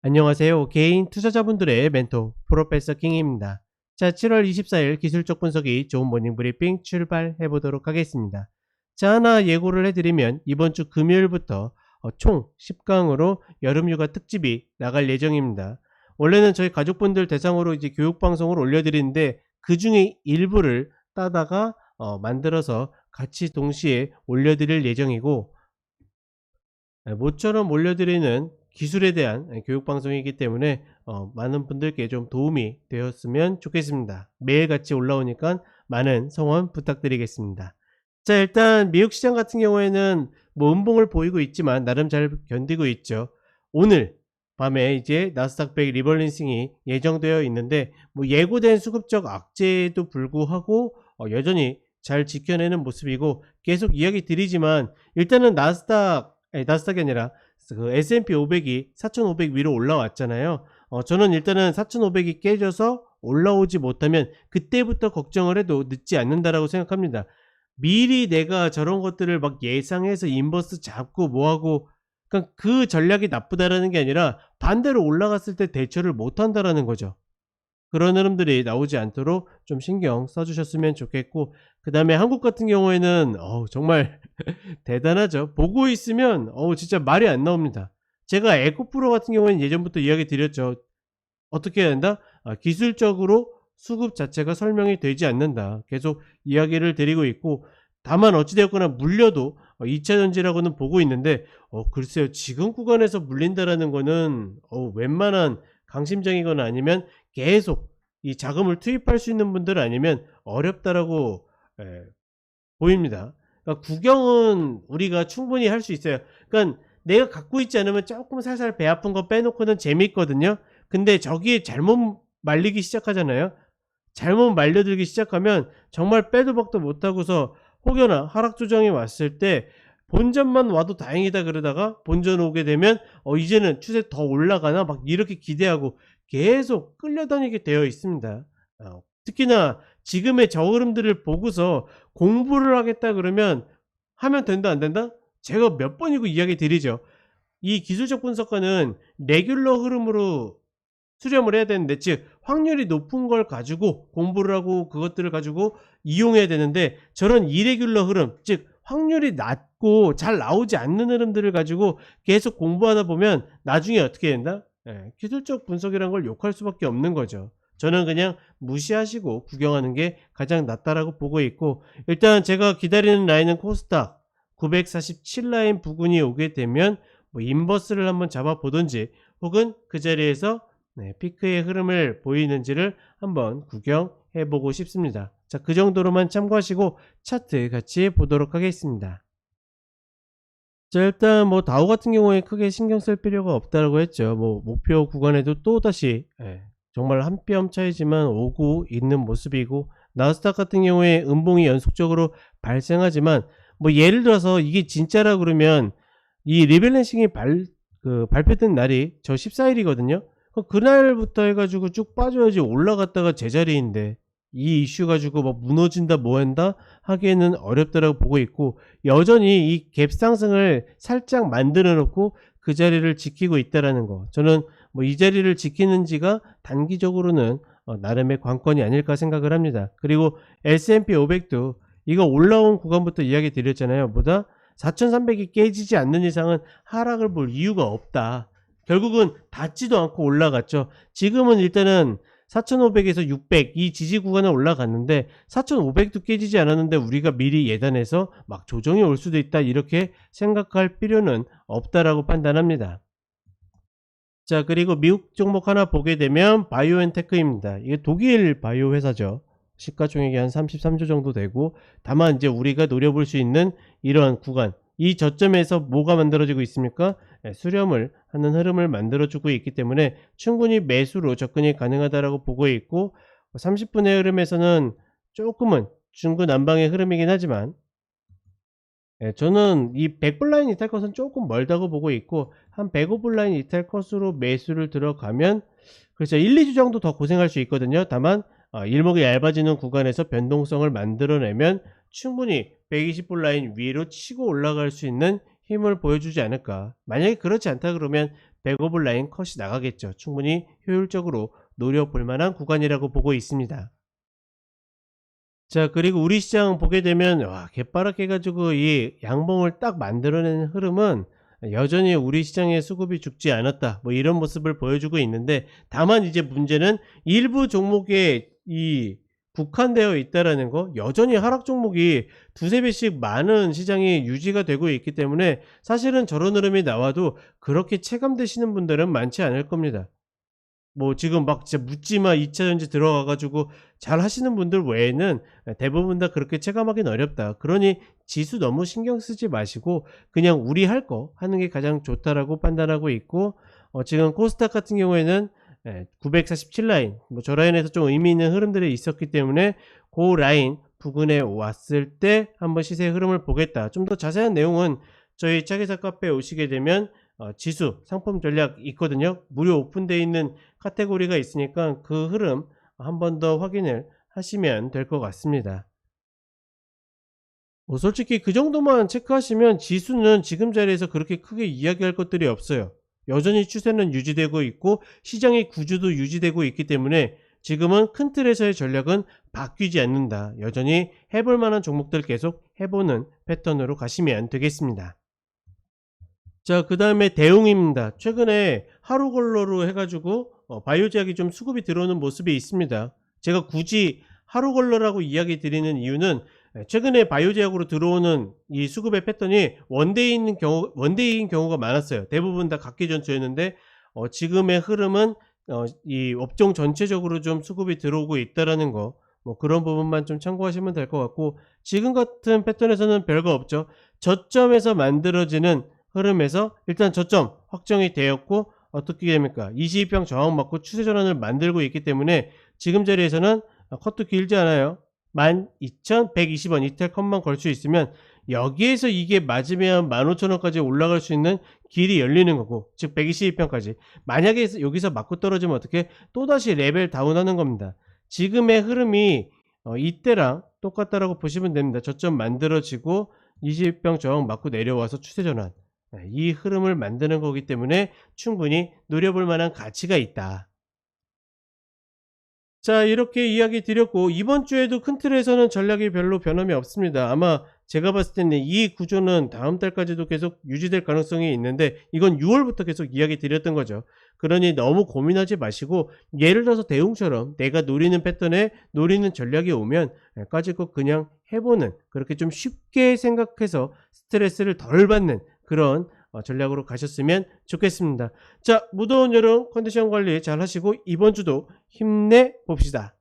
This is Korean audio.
안녕하세요. 개인 투자자분들의 멘토 프로페서 킹입니다. 자, 7월 24일 기술적 분석이 좋은 모닝 브리핑 출발해 보도록 하겠습니다. 자, 하나 예고를 해드리면 이번 주 금요일부터 총 10강으로 여름휴가 특집이 나갈 예정입니다. 원래는 저희 가족분들 대상으로 이제 교육방송을 올려드리는데 그 중에 일부를 따다가 만들어서 같이 동시에 올려드릴 예정이고, 모처럼 올려드리는 기술에 대한 교육방송이기 때문에 많은 분들께 좀 도움이 되었으면 좋겠습니다. 매일같이 올라오니까 많은 성원 부탁드리겠습니다. 자, 일단 미국 시장 같은 경우에는 뭐 음봉을 보이고 있지만 나름 잘 견디고 있죠. 오늘 밤에 이제 나스닥 100 리밸런싱이 예정되어 있는데 뭐 예고된 수급적 악재에도 불구하고 여전히 잘 지켜내는 모습이고, 계속 이야기 드리지만 일단은 나스닥이 아니라 그 S&P 500이 4,500 위로 올라왔잖아요. 저는 일단은 4,500이 깨져서 올라오지 못하면 그때부터 걱정을 해도 늦지 않는다라고 생각합니다. 미리 내가 저런 것들을 막 예상해서 인버스 잡고 뭐하고, 그러니까 그 전략이 나쁘다라는 게 아니라 반대로 올라갔을 때 대처를 못한다라는 거죠. 그런 흐름들이 나오지 않도록 좀 신경 써주셨으면 좋겠고, 그 다음에 한국 같은 경우에는 정말 대단하죠. 보고 있으면 진짜 말이 안 나옵니다. 제가 에코프로 같은 경우에는 예전부터 이야기 드렸죠. 어떻게 해야 된다? 기술적으로 수급 자체가 설명이 되지 않는다, 계속 이야기를 드리고 있고, 다만 어찌되었거나 물려도 2차전지라고는 보고 있는데 글쎄요, 지금 구간에서 물린다라는 거는 웬만한 강심장이거나 아니면 계속 이 자금을 투입할 수 있는 분들 아니면 어렵다라고 보입니다. 그러니까 구경은 우리가 충분히 할 수 있어요. 그러니까 내가 갖고 있지 않으면 조금 살살 배 아픈 거 빼놓고는 재밌거든요. 근데 저기에 잘못 말리기 시작하잖아요. 잘못 말려들기 시작하면 정말 빼도 박도 못하고서 혹여나 하락 조정이 왔을 때 본전만 와도 다행이다 그러다가 본전 오게 되면 이제는 추세 더 올라가나 막 이렇게 기대하고 계속 끌려다니게 되어 있습니다. 특히나 지금의 저 흐름들을 보고서 공부를 하겠다 그러면 하면 된다 안 된다? 제가 몇 번이고 이야기 드리죠. 이 기술적 분석가는 레귤러 흐름으로 수렴을 해야 되는데, 즉 확률이 높은 걸 가지고 공부를 하고 그것들을 가지고 이용해야 되는데, 저런 이레귤러 흐름, 즉 확률이 낮고 잘 나오지 않는 흐름들을 가지고 계속 공부하다 보면 나중에 어떻게 된다? 기술적 분석이란 걸 욕할 수밖에 없는 거죠. 저는 그냥 무시하시고 구경하는 게 가장 낫다라고 보고 있고, 일단 제가 기다리는 라인은 코스닥 947 라인 부근이 오게 되면 뭐 인버스를 한번 잡아 보든지, 혹은 그 자리에서 피크의 흐름을 보이는지를 한번 구경해 보고 싶습니다. 자, 그 정도로만 참고하시고 차트 같이 보도록 하겠습니다. 자, 일단 뭐 다우 같은 경우에 크게 신경 쓸 필요가 없다고 했죠. 뭐 목표 구간에도 또다시 정말 한 뼘 차이지만 오고 있는 모습이고, 나스닥 같은 경우에 음봉이 연속적으로 발생하지만 뭐 예를 들어서 이게 진짜라 그러면 이 리밸런싱이 발표된 날이 저 14일이거든요. 그날부터 해가지고 쭉 빠져야지 올라갔다가 제자리인데 이 이슈 가지고 막 무너진다 뭐한다 하기에는 어렵다라고 보고 있고, 여전히 이 갭 상승을 살짝 만들어 놓고 그 자리를 지키고 있다라는 거, 저는 뭐 이 자리를 지키는지가 단기적으로는 나름의 관건이 아닐까 생각을 합니다. 그리고 S&P 500도 이거 올라온 구간부터 이야기 드렸잖아요. 보다 4300이 깨지지 않는 이상은 하락을 볼 이유가 없다. 결국은 닿지도 않고 올라갔죠. 지금은 일단은 4500에서 600 이 지지 구간에 올라갔는데 4500도 깨지지 않았는데 우리가 미리 예단해서 막 조정이 올 수도 있다 이렇게 생각할 필요는 없다라고 판단합니다. 자, 그리고 미국 종목 하나 보게 되면 바이오엔테크입니다. 이게 독일 바이오 회사죠. 시가총액이 한 33조 정도 되고, 다만 이제 우리가 노려볼 수 있는 이러한 구간, 이 저점에서 뭐가 만들어지고 있습니까? 수렴을 하는 흐름을 만들어주고 있기 때문에 충분히 매수로 접근이 가능하다라고 보고 있고, 30분의 흐름에서는 조금은 중구난방의 흐름이긴 하지만 저는 이 100불 라인 이탈 컷은 조금 멀다고 보고 있고, 한 105불 라인 이탈 컷으로 매수를 들어가면 그렇죠, 1, 2주 정도 더 고생할 수 있거든요. 다만 일목이 얇아지는 구간에서 변동성을 만들어내면 충분히 120불 라인 위로 치고 올라갈 수 있는 힘을 보여주지 않을까. 만약에 그렇지 않다 그러면 백오버 라인 컷이 나가겠죠. 충분히 효율적으로 노려볼 만한 구간이라고 보고 있습니다. 자, 그리고 우리 시장 보게 되면 와, 개빠르게 가지고 이 양봉을 딱 만들어낸 흐름은 여전히 우리 시장의 수급이 죽지 않았다, 뭐 이런 모습을 보여주고 있는데, 다만 이제 문제는 일부 종목에 이 국한되어 있다라는 거, 여전히 하락 종목이 두세 배씩 많은 시장이 유지가 되고 있기 때문에 사실은 저런 흐름이 나와도 그렇게 체감되시는 분들은 많지 않을 겁니다. 뭐 지금 막 진짜 묻지마 2차전지 들어가 가지고 잘 하시는 분들 외에는 대부분 다 그렇게 체감하기는 어렵다. 그러니 지수 너무 신경 쓰지 마시고 그냥 우리 할 거 하는 게 가장 좋다라고 판단하고 있고, 지금 코스닥 같은 경우에는 947 라인, 뭐 저 라인에서 좀 의미 있는 흐름들이 있었기 때문에 그 라인 부근에 왔을 때 한번 시세 흐름을 보겠다. 좀 더 자세한 내용은 저희 차기사 카페에 오시게 되면 지수 상품 전략 있거든요. 무료 오픈되어 있는 카테고리가 있으니까 그 흐름 한 번 더 확인을 하시면 될 것 같습니다. 뭐 솔직히 그 정도만 체크하시면 지수는 지금 자리에서 그렇게 크게 이야기할 것들이 없어요. 여전히 추세는 유지되고 있고 시장의 구조도 유지되고 있기 때문에 지금은 큰 틀에서의 전략은 바뀌지 않는다. 여전히 해볼 만한 종목들 계속 해보는 패턴으로 가시면 되겠습니다. 자, 그 다음에 대웅입니다. 최근에 하루 걸러로 해가지고 바이오 제약이 좀 수급이 들어오는 모습이 있습니다. 제가 굳이 하루 걸러라고 이야기 드리는 이유는 최근에 바이오 제약으로 들어오는 이 수급의 패턴이 원데이인 경우가 많았어요. 대부분 다 각기 전투였는데 지금의 흐름은 이 업종 전체적으로 좀 수급이 들어오고 있다라는 거, 뭐 그런 부분만 좀 참고하시면 될 것 같고, 지금 같은 패턴에서는 별거 없죠. 저점에서 만들어지는 흐름에서 일단 저점 확정이 되었고, 어떻게 됩니까? 22평 저항 맞고 추세 전환을 만들고 있기 때문에 지금 자리에서는 컷도 길지 않아요. 12,120원 이탈 컷만 걸 수 있으면 여기에서 이게 맞으면 15,000원까지 올라갈 수 있는 길이 열리는 거고, 즉 122평까지 만약에 여기서 맞고 떨어지면 어떻게 또다시 레벨 다운하는 겁니다. 지금의 흐름이 이때랑 똑같다라고 보시면 됩니다. 저점 만들어지고 22평 저항 맞고 내려와서 추세 전환, 이 흐름을 만드는 거기 때문에 충분히 노려볼 만한 가치가 있다. 자, 이렇게 이야기 드렸고, 이번 주에도 큰 틀에서는 전략이 별로 변함이 없습니다. 아마 제가 봤을 때는 이 구조는 다음 달까지도 계속 유지될 가능성이 있는데, 이건 6월부터 계속 이야기 드렸던 거죠. 그러니 너무 고민하지 마시고, 예를 들어서 대웅처럼 내가 노리는 패턴에 노리는 전략이 오면 까짓거 그냥 해보는, 그렇게 좀 쉽게 생각해서 스트레스를 덜 받는 그런 전략으로 가셨으면 좋겠습니다. 자, 무더운 여름 컨디션 관리 잘 하시고 이번 주도 힘내 봅시다.